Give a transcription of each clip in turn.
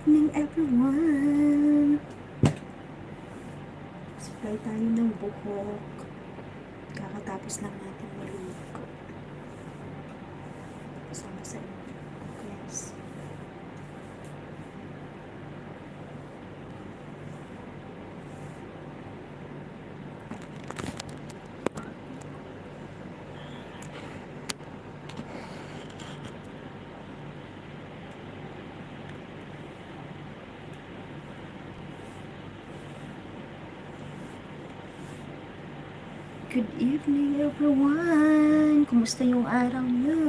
evening, everyone! Supply tayo ng buhok. Kakatapos lang natin maligo. Kasama sa class. Good evening, everyone! Kumusta yung araw niyo?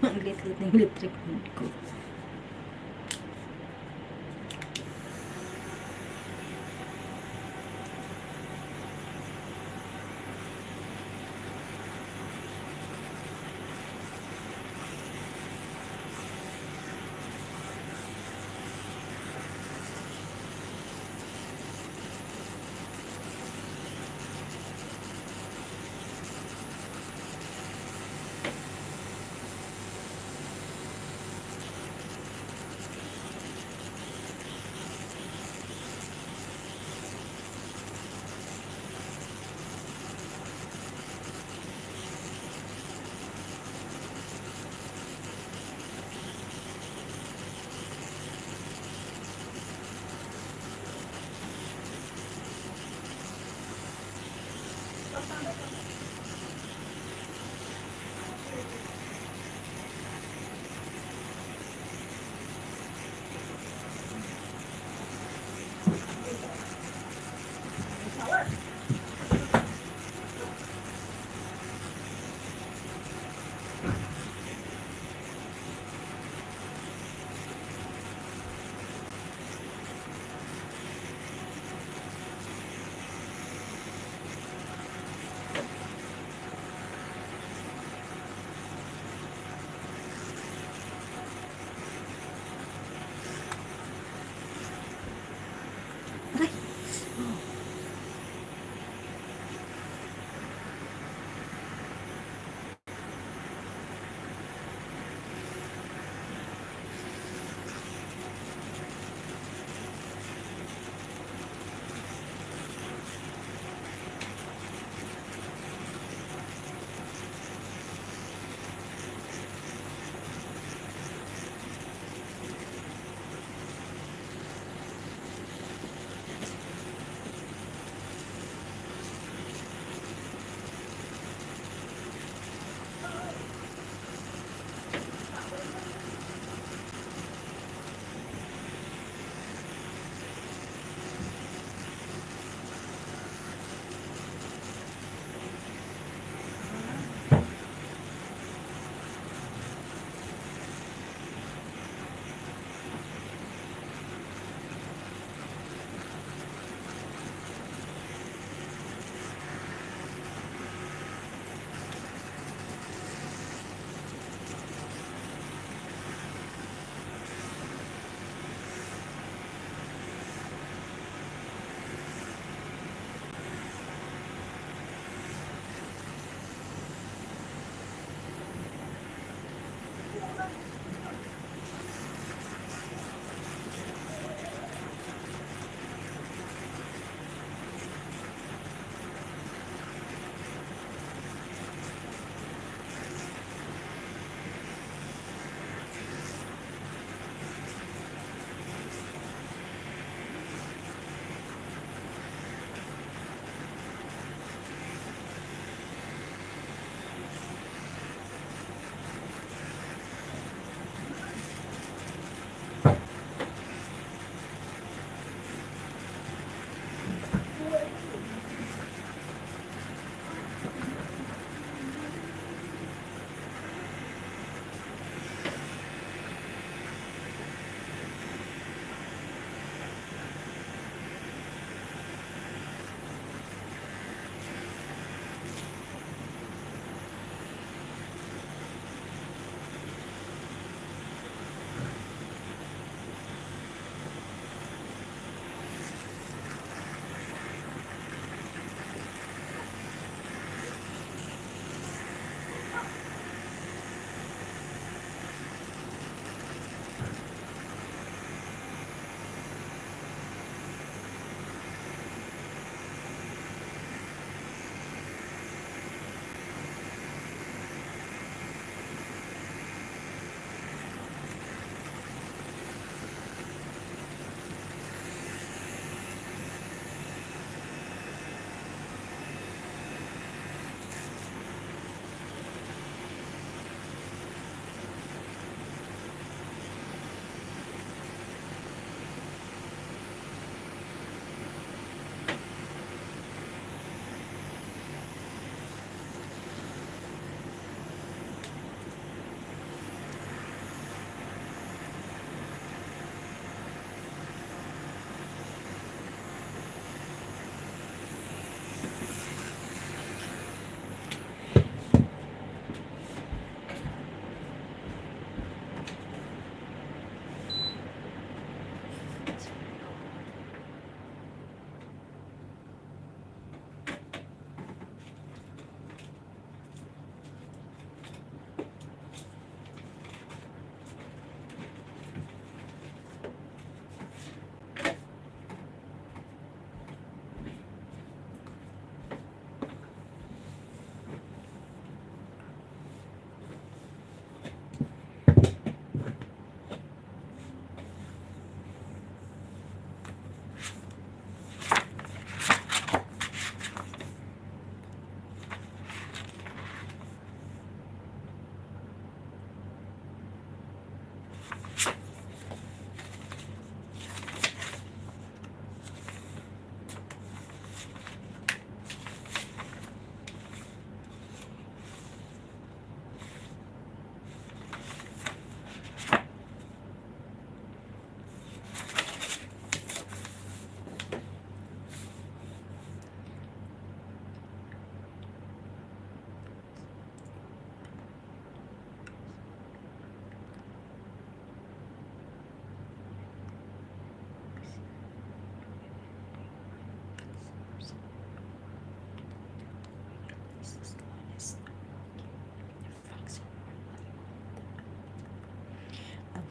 Ang lit-lit na electric board ko.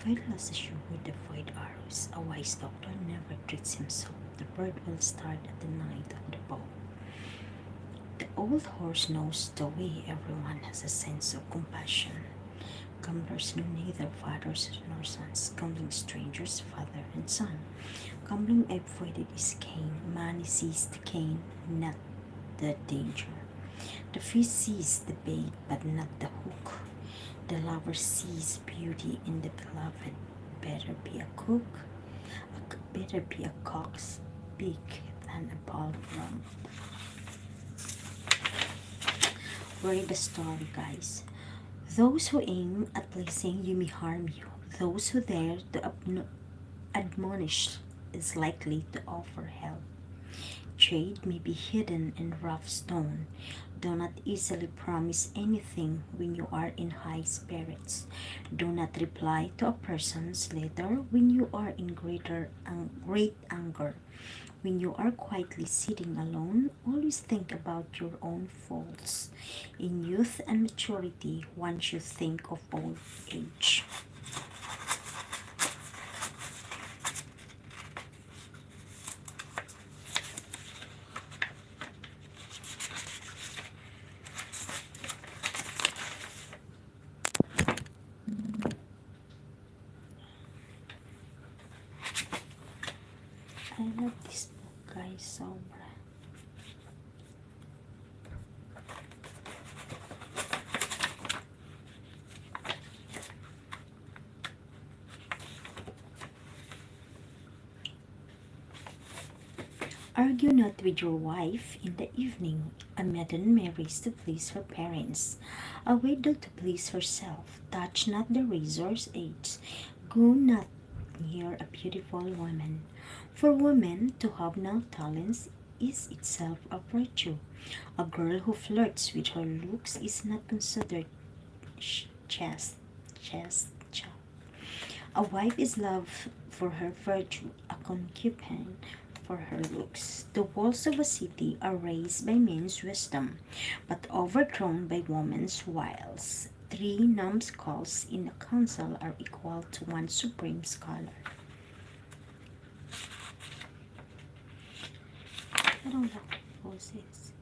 Violence is with the void arrows. A wise doctor never treats himself. The bird will start at the night of the bow. The old horse knows the way. Everyone has a sense of compassion. Gamblers know neither fathers nor sons. Gambling strangers, father and son. Gambling avoided is Cain. Money sees the Cain, not the danger. The fish sees the bait, but not the hook. The lover sees beauty in the beloved. Better be a cook, better be a cock's beak than a ballroom. Read the story, guys. Those who aim at pleasing you may harm you. Those who dare to admonish is likely to offer help. Jade may be hidden in rough stone. Do not easily promise anything when you are in high spirits. Do not reply to a person's letter when you are in great anger. When you are quietly sitting alone, always think about your own faults. In youth and maturity, one should think of old age. I love this book, guys, sobra. Argue not with your wife in the evening. A maiden marries to please her parents, a widow to please herself. Touch not the razor's edge. Go not near a beautiful woman. For women to have no talents is itself a virtue. A girl who flirts with her looks is not considered chaste. chaste. A wife is loved for her virtue, a concubine for her looks. The walls of a city are raised by men's wisdom, but overthrown by woman's wiles. 3 numbskulls in a council are equal to 1 supreme scholar. I don't know what this is.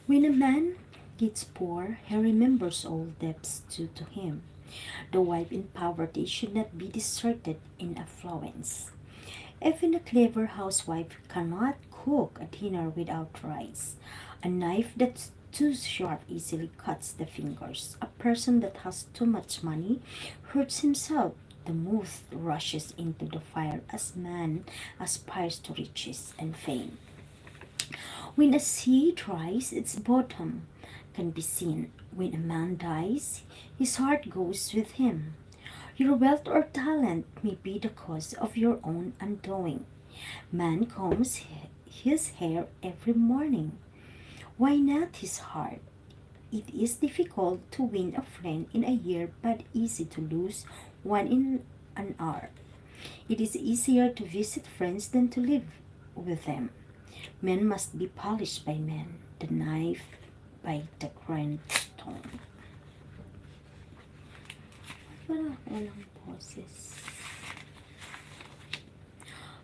When a man gets poor, he remembers all debts due to him. The wife in poverty should not be deserted in affluence. Even a clever housewife cannot cook a dinner without rice. A knife that's too sharp easily cuts the fingers. A person that has too much money hurts himself. The moth rushes into the fire as man aspires to riches and fame. When a sea dries, its bottom can be seen. When a man dies, his heart goes with him. Your wealth or talent may be the cause of your own undoing. Man combs his hair every morning. Why not his heart? It is difficult to win a friend in a year, but easy to lose one in an hour. It is easier to visit friends than to live with them. Men must be polished by men, the knife by the grindstone. Parang walang boses.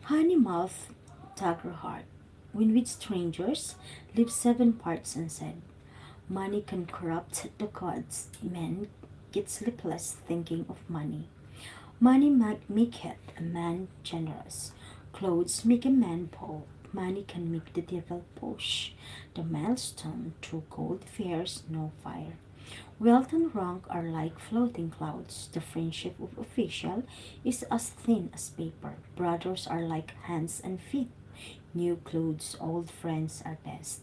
Honey mouth, dagger heart. When with strangers, leave 7 parts unsaid. Money can corrupt the gods. Men get sleepless thinking of money. Money maketh a man generous. Clothes make a man bold. Money can make the devil push. The milestone through gold fears no fire. Wealth and rank are like floating clouds. The friendship of official is as thin as paper. Brothers are like hands and feet. New clothes, old friends are best.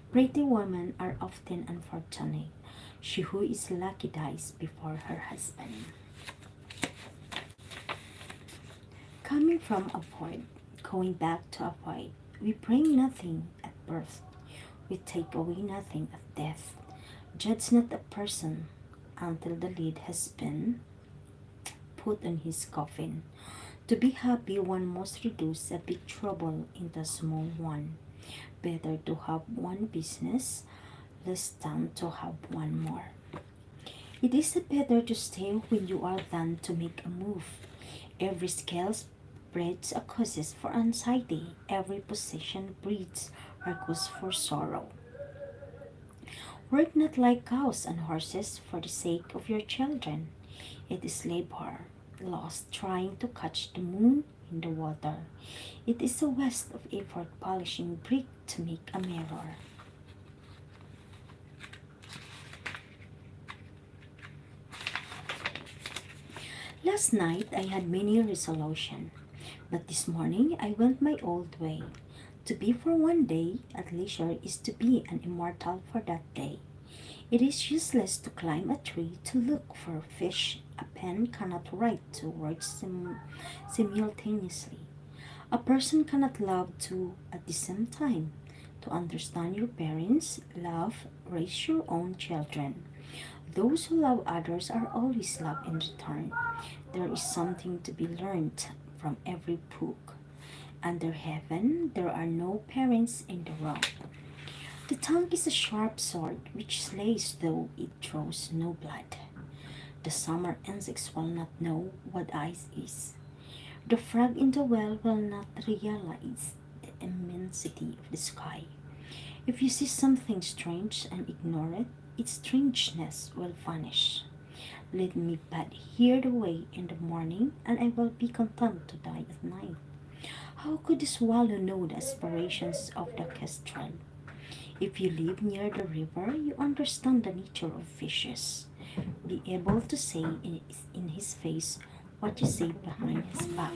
Pretty women are often unfortunate. She who is lucky dies before her husband. Coming from a void, going back to avoid. We bring nothing at birth, we take away nothing at death. Judge not a person until the lid has been put on his coffin. To be happy, one must reduce a big trouble into a small one. Better to have one business less than to have one more. It is better to stay when you are than to make a move. Every scale breeds a causes for anxiety. Every possession breeds a cause for sorrow. Work not like cows and horses for the sake of your children. It is labor lost trying to catch the moon in the water. It is a waste of effort polishing brick to make a mirror. Last night I had many resolutions, but this morning I went my old way. To be for one day at leisure is to be an immortal for that day. It is useless to climb a tree to look for a fish. A pen cannot write two words simultaneously. A person cannot love two at the same time. To understand your parents, love, raise your own children. Those who love others are always loved in return. There is something to be learned from every book. Under heaven, there are no parents in the world. The tongue is a sharp sword which slays though it draws no blood. The summer insects will not know what ice is. The frog in the well will not realize the immensity of the sky. If you see something strange and ignore it, its strangeness will vanish. Let me but hear the way in the morning, and I will be content to die at night. How could the swallow know the aspirations of the kestrel? If you live near the river, you understand the nature of fishes. Be able to say in his face what you say behind his back.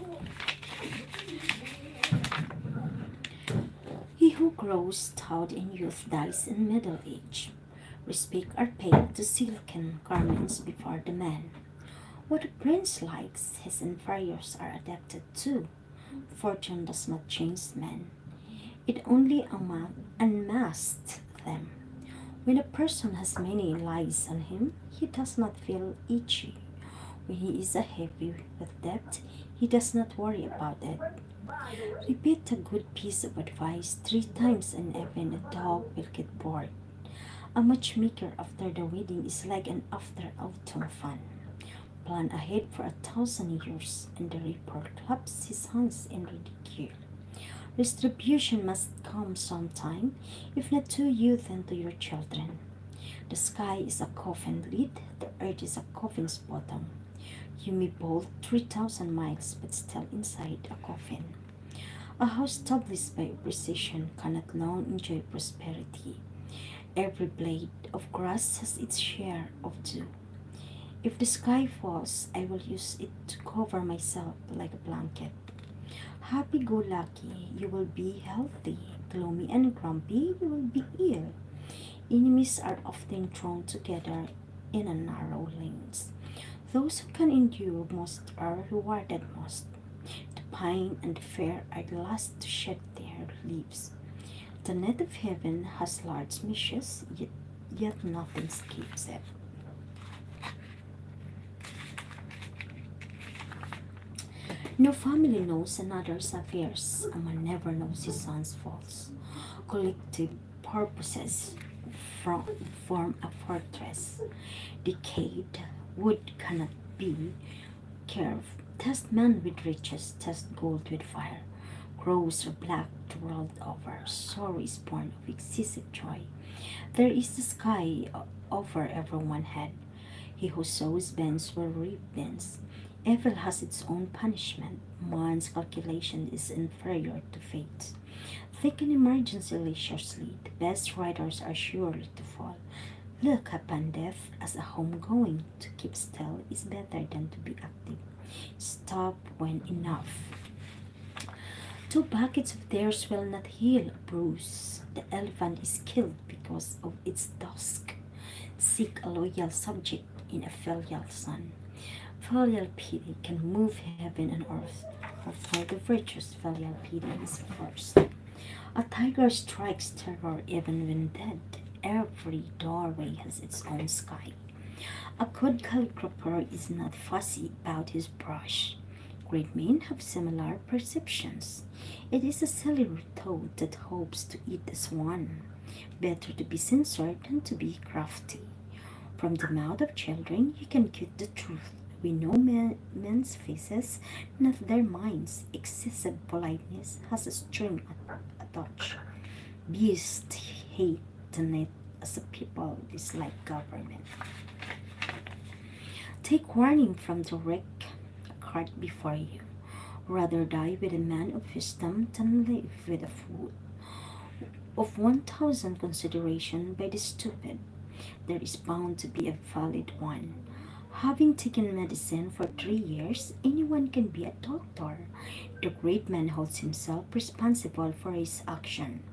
He who grows stout in youth dies in middle age. Respect are paid to silken garments before the man. What a prince likes, his inferiors are adapted to. Fortune does not change men, it only unmasks them. When a person has many lies on him, he does not feel itchy. When he is a heavy with debt, he does not worry about it. Repeat a good piece of advice 3 times and even a dog will get bored. A matchmaker after the wedding is like an after autumn fun. Plan ahead for 1,000 years, and the reaper claps his hands in ridicule. Retribution must come sometime, if not to you, then to your children. The sky is a coffin lid, the earth is a coffin's bottom. You may bolt 3,000 miles, but still inside a coffin. A house established by precision cannot long enjoy prosperity. Every blade of grass has its share of dew. If the sky falls, I will use it to cover myself like a blanket. Happy go lucky, you will be healthy. Gloomy and grumpy, you will be ill. Enemies are often thrown together in a narrow lanes. Those who can endure most are rewarded most. The pine and the fir are the last to shed their leaves. The net of heaven has large meshes, yet nothing escapes it. No family knows another's affairs. A man never knows his son's faults. Collective purposes from, form a fortress. Decayed wood cannot be carved. Test man with riches, test gold with fire. Crows are black the world over. Sorrow is born of excessive joy. There is the sky over everyone's head. He who sows bends will reap bends. Evil has its own punishment. Man's calculation is inferior to fate. Take an emergency leisurely. The best riders are surely to fall. Look upon death as a homegoing. To keep still is better than to be active. Stop when enough. 2 buckets of theirs will not heal a bruise. The elephant is killed because of its tusk. Seek a loyal subject in a filial son. Filial pity can move heaven and earth. but for the virtuous, filial piety is first. A tiger strikes terror even when dead. Every doorway has its own sky. A good calligrapher is not fussy about his brush. Great men have similar perceptions. It is a silly toad that hopes to eat the swan. Better to be sincere than to be crafty. From the mouth of children you can get the truth. We know men's faces, not their minds. Excessive politeness has a string attached. Beasts hate the net as a people dislike government. Take warning from the wreck cart before you. Rather die with a man of wisdom than live with a fool. Of 1,000 consideration by the stupid, there is bound to be a valid one. Having taken medicine for 3 years, anyone can be a doctor. The great man holds himself responsible for his action.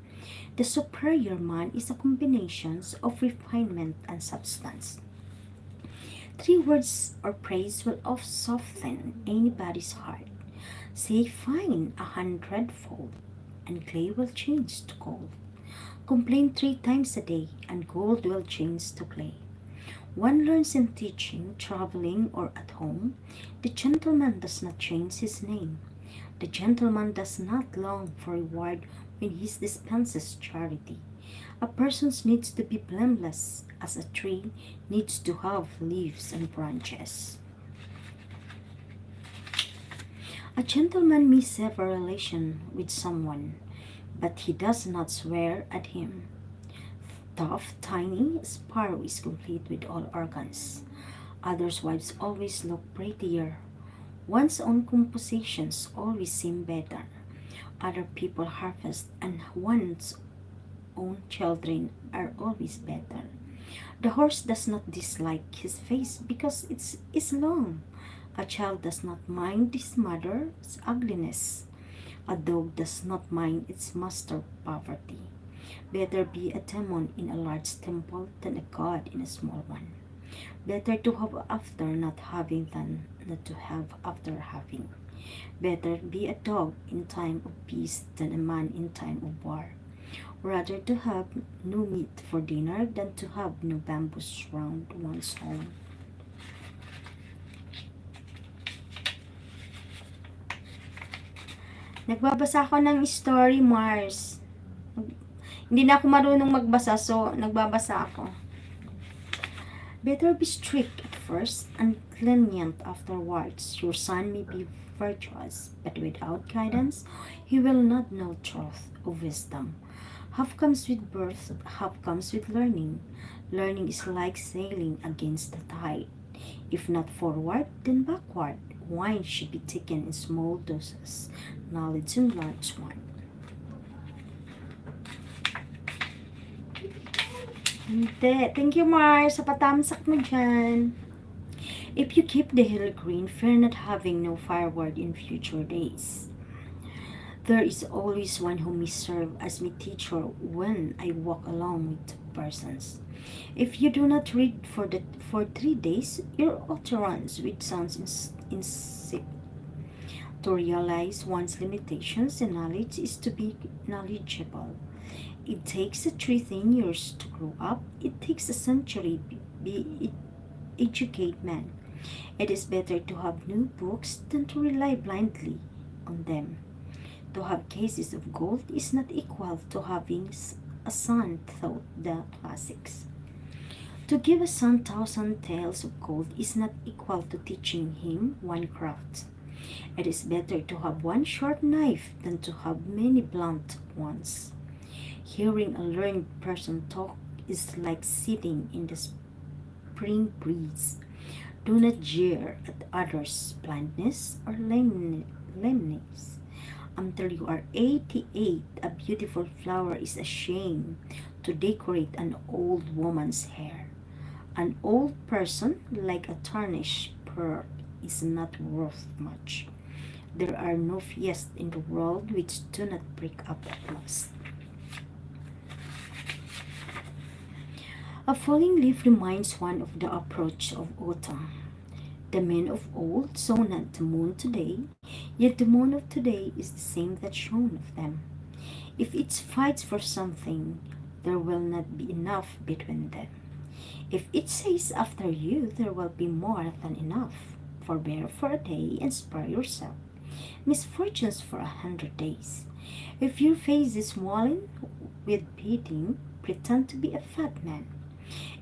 The superior man is a combination of refinement and substance. 3 words or praise will off soften anybody's heart. Say fine 100-fold, and clay will change to gold. Complain 3 times a day, and gold will change to clay. One learns in teaching, traveling, or at home. The gentleman does not change his name. The gentleman does not long for reward when he dispenses charity. A person needs to be blameless, as a tree needs to have leaves and branches. A gentleman may sever a relation with someone, but he does not swear at him. Tough, tiny, sparrow is complete with all organs. Others' wives always look prettier. One's own compositions always seem better. Other people harvest, and one's own children are always better. The horse does not dislike his face because it is long. A child does not mind his mother's ugliness. A dog does not mind its master's poverty. Better be a demon in a large temple than a god in a small one. Better to have after not having than not to have after having. Better be a dog in time of peace than a man in time of war. Rather to have no meat for dinner than to have no bamboos round one's home. Nagbabasa ako ng story, Mars. Hindi na ako marunong magbasa, so nagbabasa ako. Better be strict at first and lenient afterwards. Your son may be virtuous, but without guidance, he will not know truth or wisdom. Half comes with birth, half comes with learning. Learning is like sailing against the tide. If not forward, then backward. Wine should be taken in small doses, knowledge in large one. Hindi. Thank you, Mars, sa patamsak mo dyan. If you keep the hill green, fear not having no firewood in future days. There is always one who may serve as my teacher when I walk along with persons. If you do not read for 3 days, your utterance which sounds insipid. To realize one's limitations and knowledge is to be knowledgeable. It takes a 10 years to grow up. It takes a century be educate man. It is better to have new books than to rely blindly on them. To have cases of gold is not equal to having a son, thought the classics. To give a son 1,000 tales of gold is not equal to teaching him one craft. It is better to have one sharp knife than to have many blunt ones. Hearing a learned person talk is like sitting in the spring breeze. Do not jeer at others' blindness or lameness. Until you are 88, a beautiful flower is a shame to decorate an old woman's hair. An old person, like a tarnished pearl, is not worth much. There are no fiestas in the world which do not break up at last. A falling leaf reminds one of the approach of autumn. The men of old saw not the moon today, yet the moon of today is the same that shone of them. If it fights for something, there will not be enough between them. If it says after you, there will be more than enough. Forbear for a day and spare yourself misfortunes for 100 days. If your face is swollen with beating, pretend to be a fat man.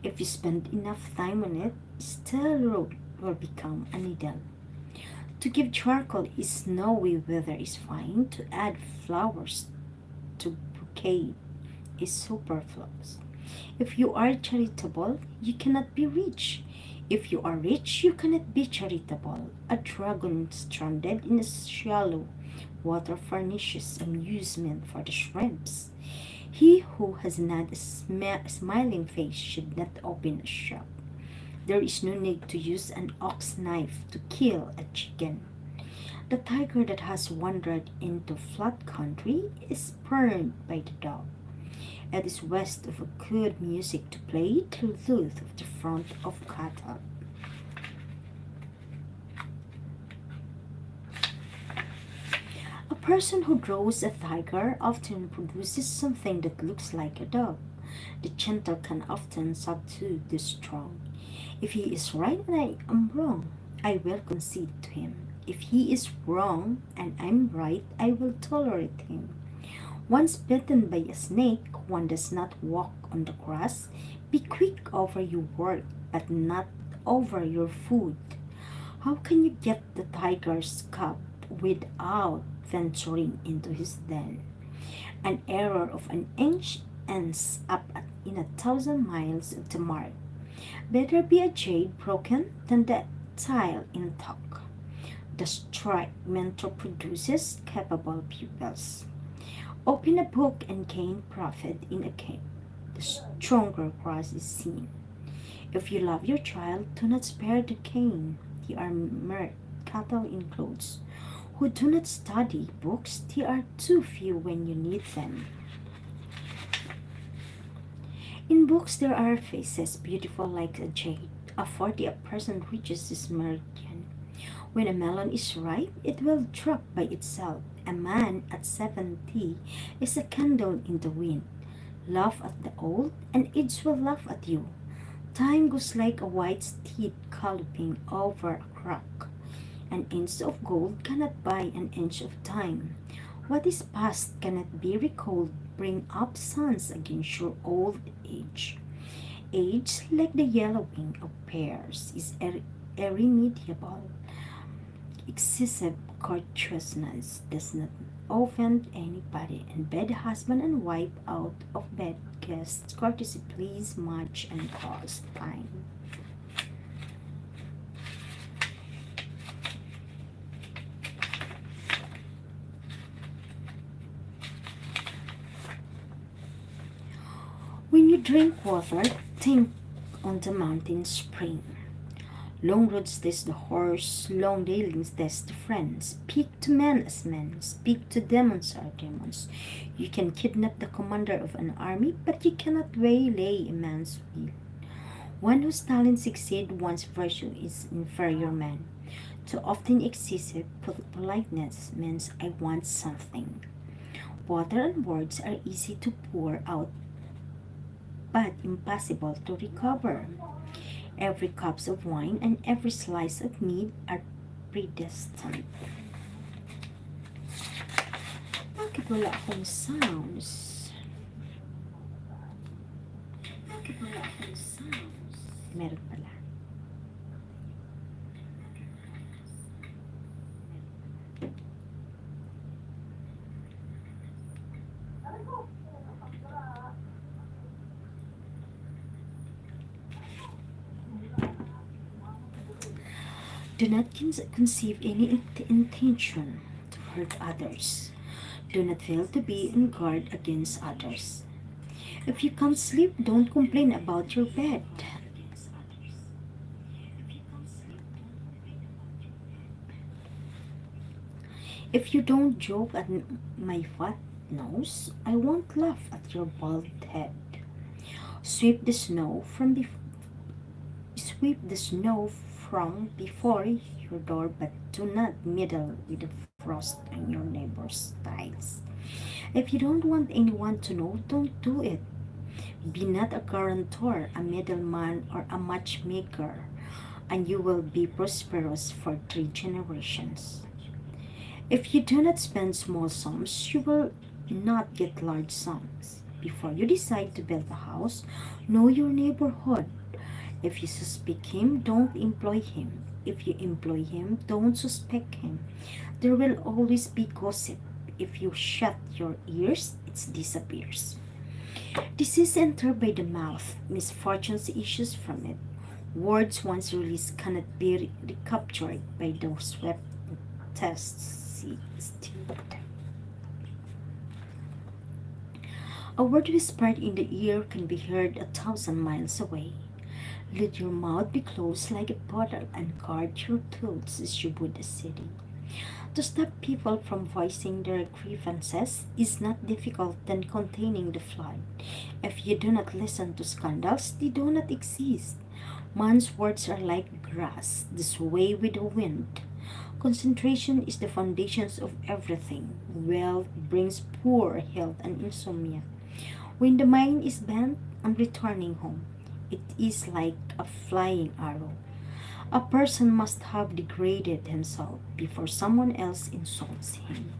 If you spend enough time on it, still road will become a needle. To give charcoal is snowy weather is fine. To add flowers to bouquet is superfluous. If you are charitable, you cannot be rich. If you are rich, you cannot be charitable. A dragon stranded in a shallow water furnishes amusement for the shrimps. He who has not a smiling face should not open a shop. There is no need to use an ox knife to kill a chicken. The tiger that has wandered into flat country is spurned by the dog. It is west of a good music to play to lose of the front of cattle. A person who draws a tiger often produces something that looks like a dog. The gentle can often subdue the strong. If he is right and I am wrong, I will concede to him. If he is wrong and I'm right, I will tolerate him. Once bitten by a snake, one does not walk on the grass. Be quick over your work, but not over your food. How can you get the tiger's cup without venturing into his den? An error of an inch ends up in 1,000 miles of the mark. Better be a jade broken than the tile intact. The strict mentor produces capable pupils. Open a book and gain profit in a game. The stronger cross is seen. If you love your child, do not spare the cane. They are mere cattle in clothes. Who do not study books, they are too few when you need them. In books there are faces beautiful like a jade. A 40 person reaches this meridian. When a melon is ripe, it will drop by itself. A man at 70 is a candle in the wind. Laugh at the old, and age will laugh at you. Time goes like a white steed galloping over a crack. An inch of gold cannot buy an inch of time. What is past cannot be recalled. Bring up sons against your old age. Age, like the yellowing of pears, is irremediable. Excessive courteousness does not offend anybody, and bed husband and wife out of bed guests courtesy please much and cost time. When you drink water, think on the mountain spring. Long roads test the horse, long dealings test the friend. Speak to men as men, speak to demons as demons. You can kidnap the commander of an army, but you cannot waylay a man's will. One whose talents exceed one's virtue is inferior man. Too often excessive politeness means I want something. Water and words are easy to pour out, but impossible to recover. Every cup of wine and every slice of meat are predestined. Bakit wala akong sounds? Bakit wala akong sounds? Meron pala. Do not conceive any intention to hurt others. Do not fail to be on guard against others. If you can't sleep, don't complain about your bed. If you don't joke at my fat nose, I won't laugh at your bald head. Sweep the snow from from before your door, but do not meddle with the frost on your neighbor's tiles. If you don't want anyone to know, don't do it. Be not a guarantor, a middleman, or a matchmaker, and you will be prosperous for 3 generations. If you do not spend small sums, you will not get large sums. Before you decide to build a house, know your neighborhood. If you suspect him, don't employ him. If you employ him, don't suspect him. There will always be gossip. If you shut your ears, it disappears. Disease enter by the mouth, misfortunes issues from it. Words once released cannot be recaptured by those swept tests. A word whispered in the ear can be heard 1,000 miles away. Let your mouth be closed like a bottle and guard your tools as you would a city. To stop people from voicing their grievances is not difficult than containing the flood. If you do not listen to scandals, they do not exist. Man's words are like grass, they sway with the wind. Concentration is the foundations of everything. Wealth brings poor health and insomnia. When the mind is bent on returning home, it is like a flying arrow. A person must have degraded himself before someone else insults him.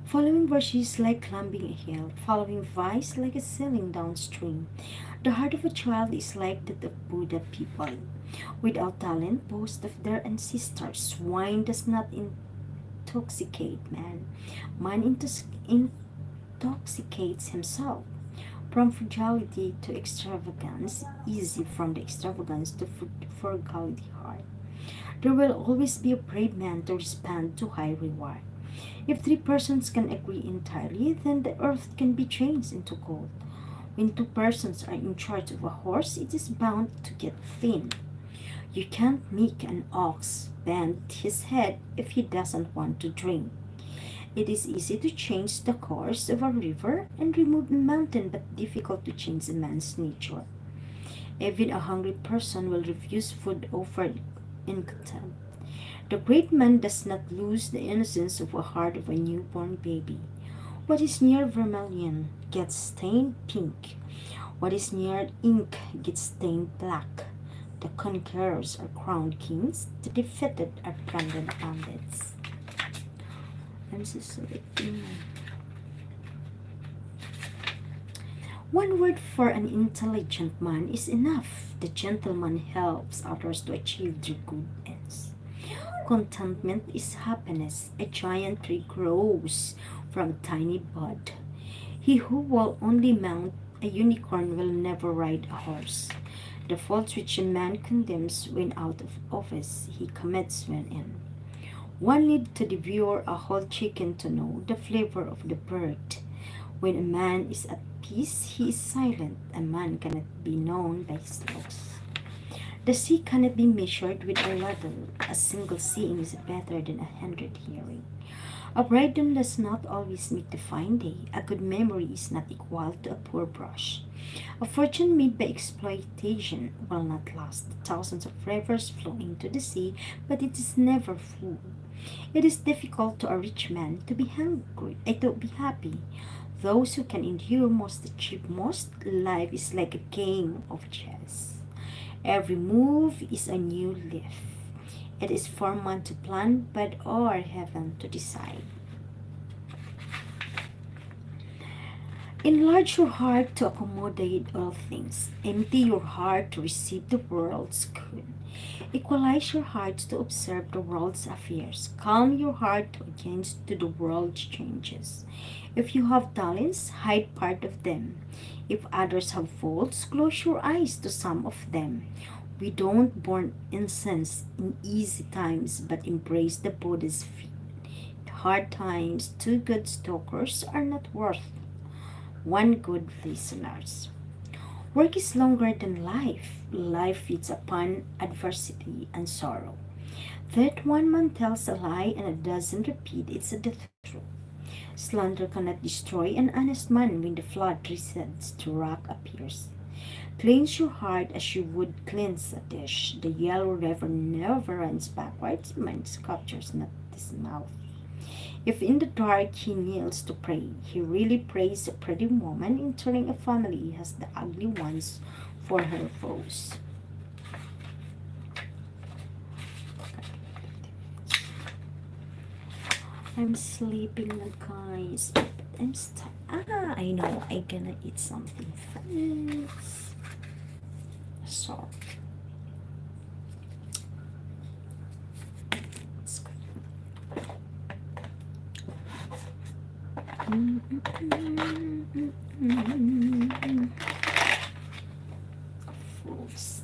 Following virtue is like climbing a hill, following vice like a sailing downstream. The heart of a child is like that of Buddha people. Without talent, boast of their ancestors. Wine does not intoxicate man. Man intoxicates himself. From frugality to extravagance, easy from the extravagance to frugality hard. There will always be a brave man to respond to high reward. If 3 persons can agree entirely, then the earth can be changed into gold. When 2 persons are in charge of a horse, it is bound to get thin. You can't make an ox bend his head if he doesn't want to drink. It is easy to change the course of a river and remove a mountain, but difficult to change a man's nature. Even a hungry person will refuse food offered in contempt. The great man does not lose the innocence of a heart of a newborn baby. What is near vermilion gets stained pink. What is near ink gets stained black. The conquerors are crowned kings, the defeated are branded bandits. I'm so sorry. One word for an intelligent man is enough. The gentleman helps others to achieve their good ends. Contentment is happiness. A giant tree grows from a tiny bud. He who will only mount a unicorn will never ride a horse. The faults which a man condemns when out of office, he commits when in. One need to devour a whole chicken to know the flavor of the bird. When a man is at peace, he is silent. A man cannot be known by his looks. The sea cannot be measured with a ladle. A single seeing is better than 100 hearing. A bridegroom does not always meet the fine day. A good memory is not equal to a poor brush. A fortune made by exploitation will not last. Thousands of rivers flow into the sea, but it is never full. It is difficult to a rich man to be hungry, to be happy. Those who can endure most achieve most. Life is like a game of chess. Every move is a new leaf. It is for man to plan, but or heaven to decide. Enlarge your heart to accommodate all things. Empty your heart to receive the world's good. Equalize your heart to observe the world's affairs. Calm your heart against to the world's changes. If you have talents, hide part of them. If others have faults, close your eyes to some of them. We don't burn incense in easy times, but embrace the Buddha's feet. In hard times, 2 good stalkers are not worth 1 good listeners. Work is longer than life. Life feeds upon adversity and sorrow. That one man tells a lie and it doesn't repeat, it's the truth. Slander cannot destroy an honest man when the flood receds, the rock appears. Cleanse your heart as you would cleanse a dish. The yellow river never runs backwards, mine captures not his mouth. If in the dark he kneels to pray, he really prays a pretty woman entering a family has the ugly ones for her foes. I'm sleeping now, guys. I'm I know. I gonna eat something fast. So, let's go. Fruits.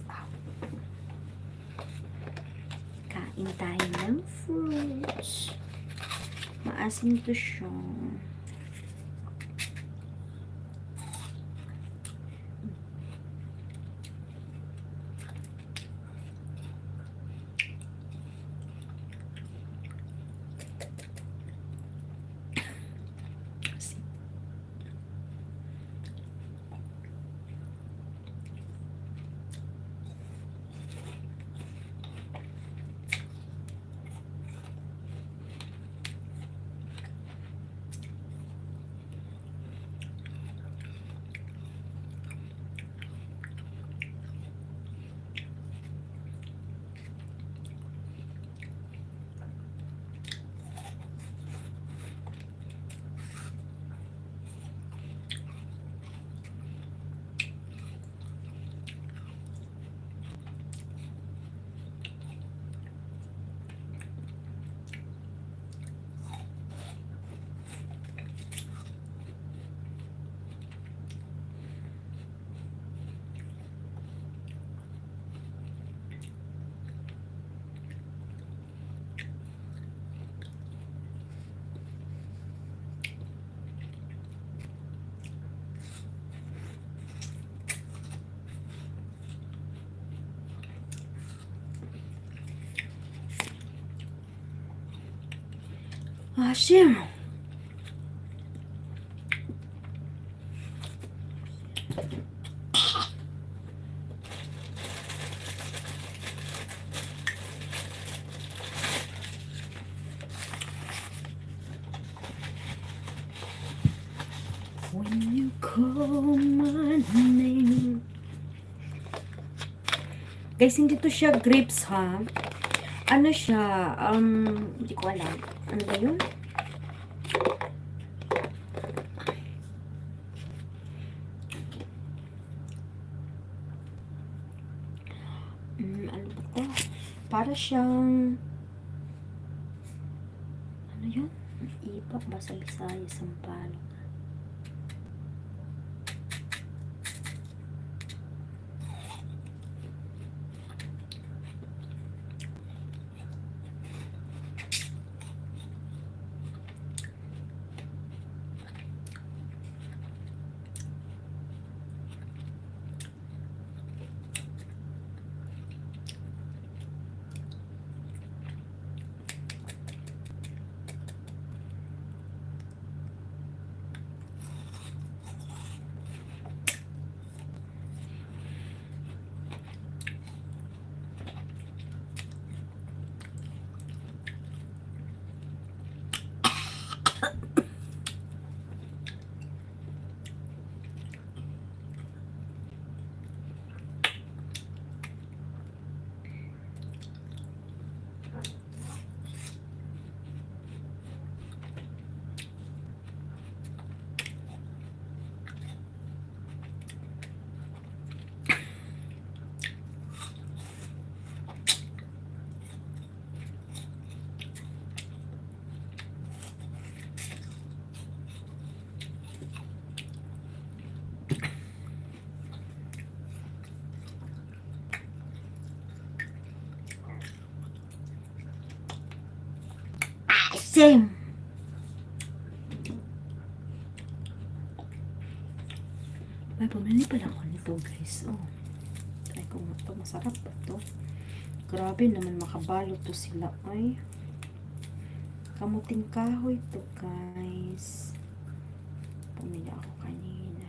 Kain tayo ng fruits. Maasim to siya. Shim. When you call my name. Guys, hindi to siya grapes, ha? Ano siya? Hindi ko alam. Ano ba yun? Ano ba to? Para siyang ano yun? Ipak ba sa Bisaya, Sampalo? Same. May pumili pala ako nito, guys. Oh. Try ko nga ito. Masarap ba ito? Grabe naman makabalot to sila. Ay, kamuting kahoy to guys. Pumili ako kanina.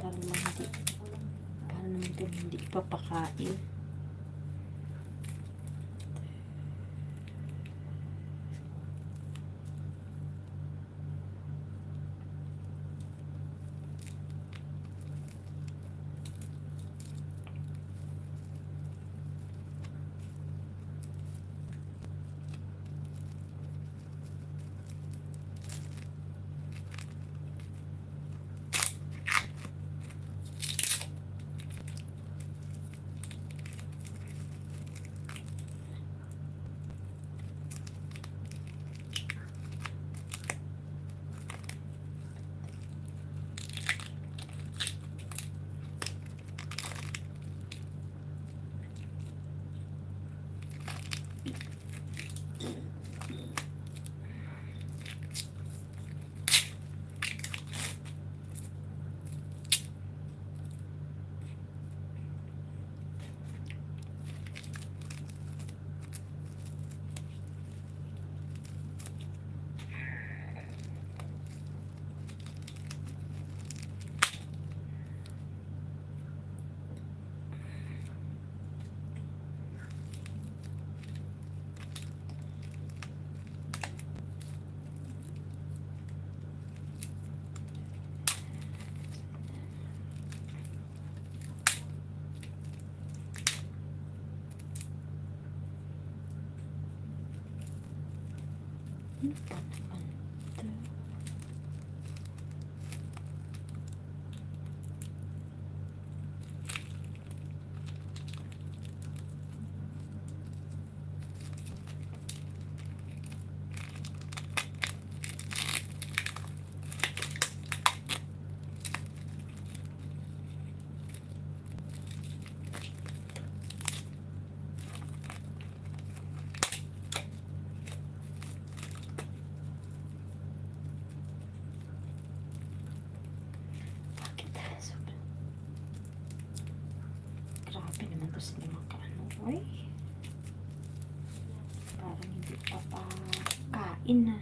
Para naman ito hindi ipapakain. Ano pa naman ito? Grabe naman to sila makaano. Ay, parang hindi pa kain na.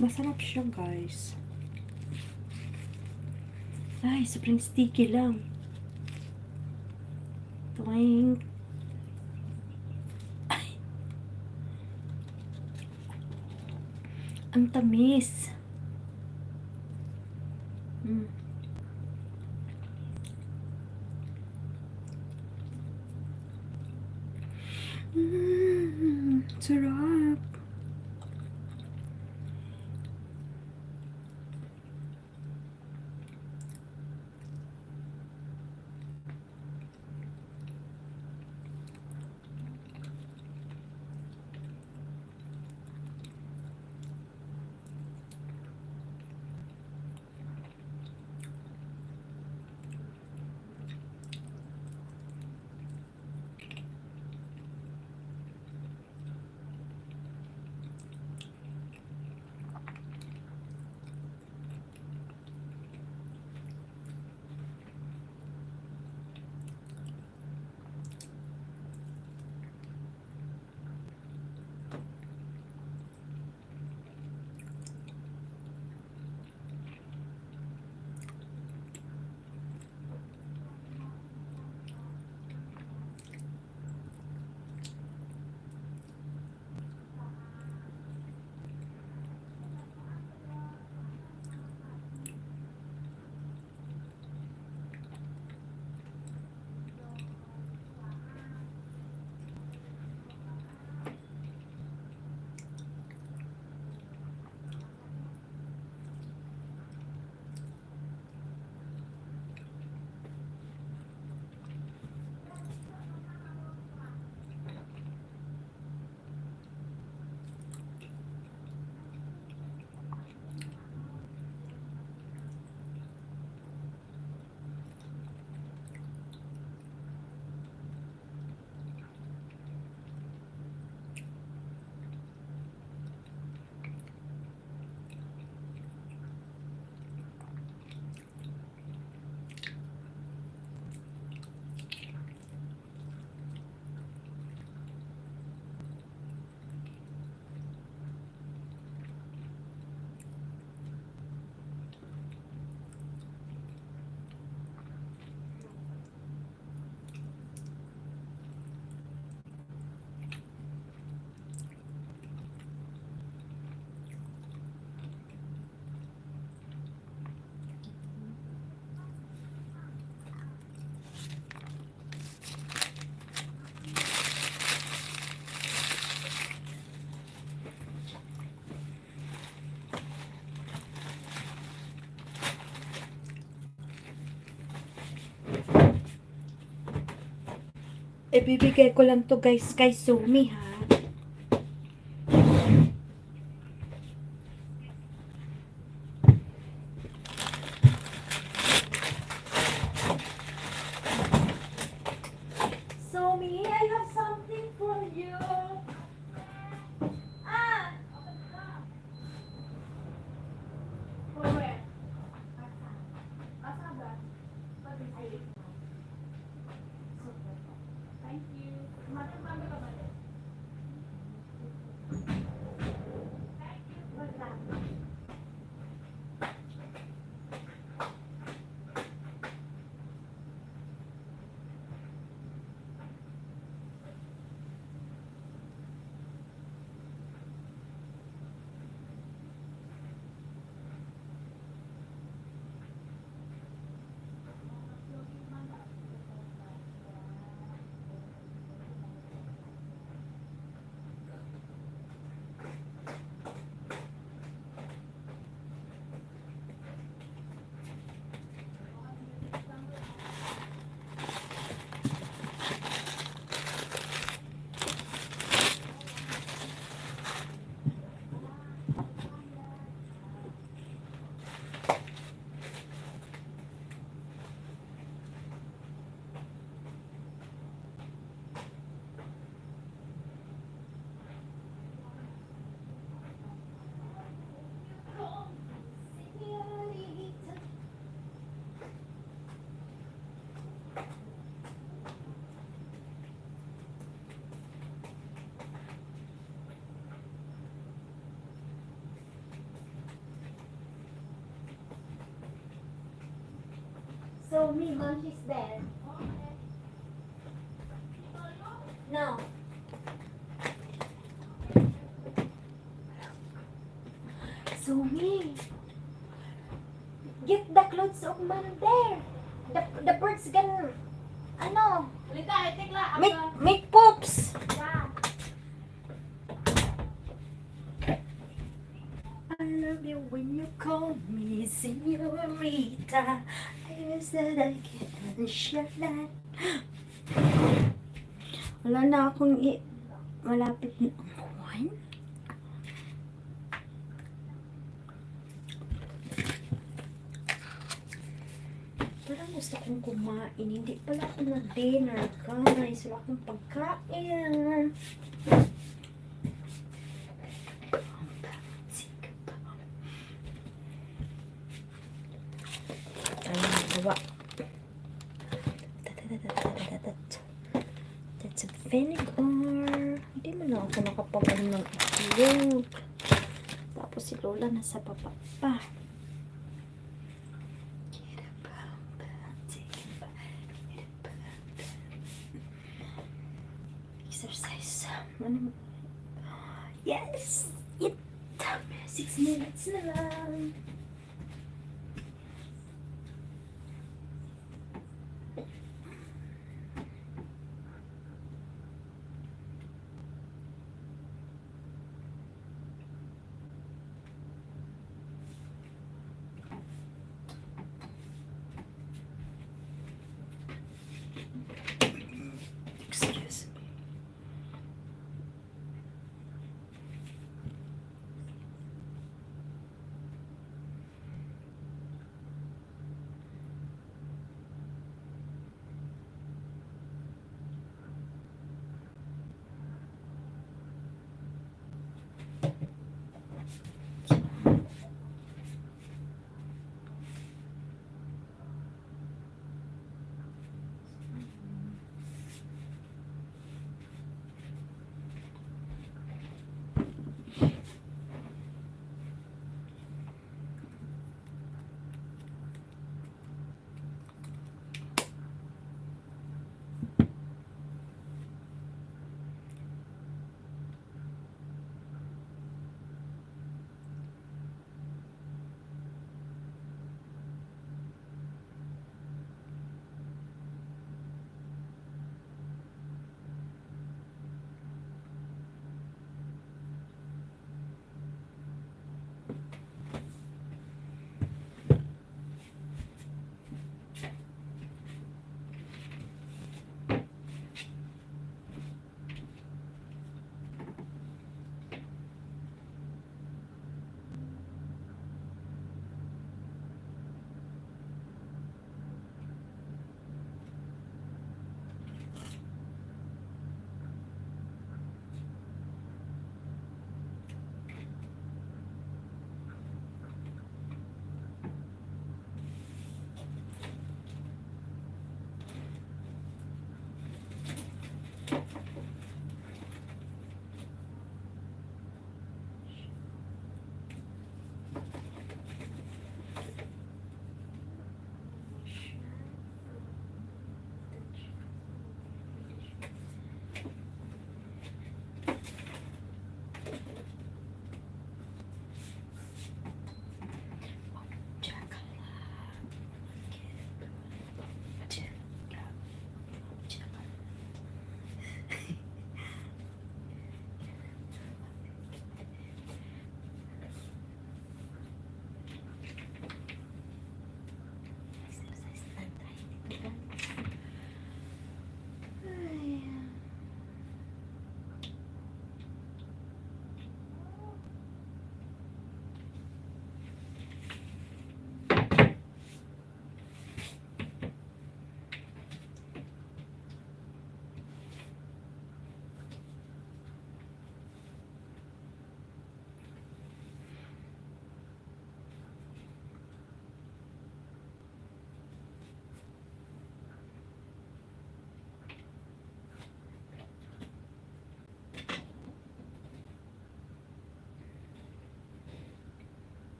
Masarap siya guys. Ay, sobrang sticky lang. Twink. Ay. Ang tamis. Sarap. Ibibigay ko lang to guys kay Sumi ha. Sumi, I have something for you. Ah! For where? Asaga. Thank you. Madam, mami ka ba? Thank you for that. So me, lunch is there. No. So me, get the clothes of man there. The birds can, ano, make poops. Yeah. I love you when you call me señorita. I wish that I can share that. Wala na akong malapit na wine. Parang gusto kong kumain. Hindi pala ako na-dinner, guys. Wala akong pagkain. That's a vinegar. Hindi mo na ako nakapag-ano ng itlog. Tapos si Lola nasa baba pa. Exercise. Yes! Eat! 6 minutes na lang.